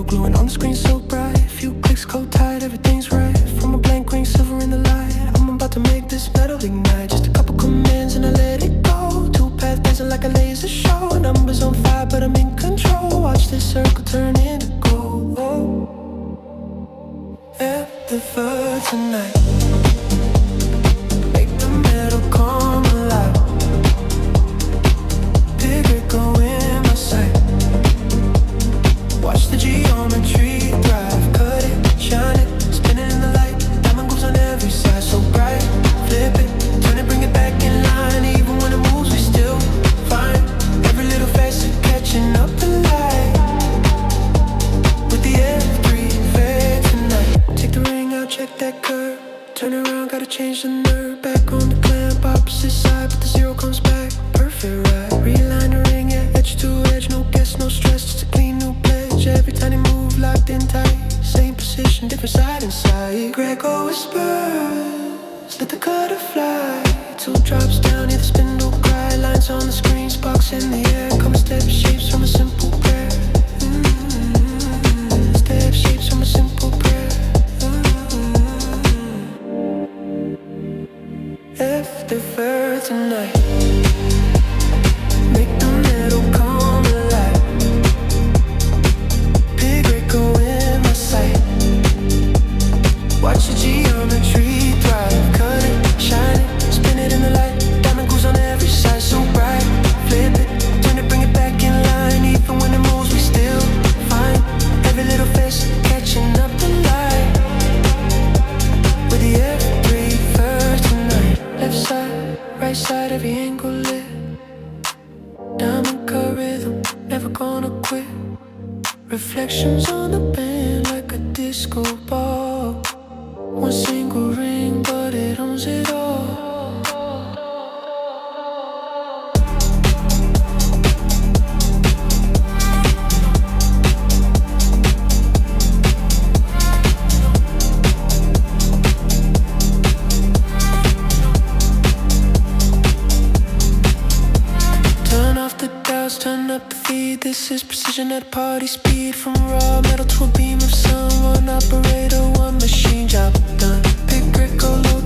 Pigreco gluing on the screen so bright. Few clicks, cold tight, everything's right. From a blank green, silver in the light. I'm about to make this metal ignite. Just a couple commands and I let it go. Two-path dancing like a laser show. Numbers on fire, but I'm in control. Watch this circle turn into gold. At the verge tonight. Make the metal come alive. Pigreco in my sight. Watch the geometry thrive. Cut it, shine it, spinning in the light. Diamond goes on every side, so bright. Flip it, turn it, bring it back in line. Even when it moves, we still find every little facet catching up the light. With the F3 fade tonight. Take the ring out, check that curve. Turn around, gotta change the nerve. Back on the clamp, opposite side, but the zero comes back. Perfect, right? Realign the ring, yeah, edge to edge. No guess, no stress, just a clean new pledge. Every tiny move locked in tight. Same position, different side and side. Greco whispers, let the cutter fly. Two drops down, hear the spindle cry. Lines on the screen, sparks in the air. Come step shapes from a simple prayer. Step shapes from a simple prayer. F the verb tonight. Make the metal come alive. Pigreco in my sight. Watch the geometry thrive. Cut it, shine it, spin it in the light. Diamond goes on every side, so bright. Flip it, turn it, bring it back in line. Even when it moves, we still find every little face catching up the light. With the F3 first tonight. Left side, right side, every angle lit. Diamond cut rhythm, never gonna quit. Reflections on the band like a disco ball. One single ring, but it owns it all. Turn off the dials, turn up the feed. This is precision at party speed. From raw metal to a beam of sun. One operator, one machine, job done. Pigreco low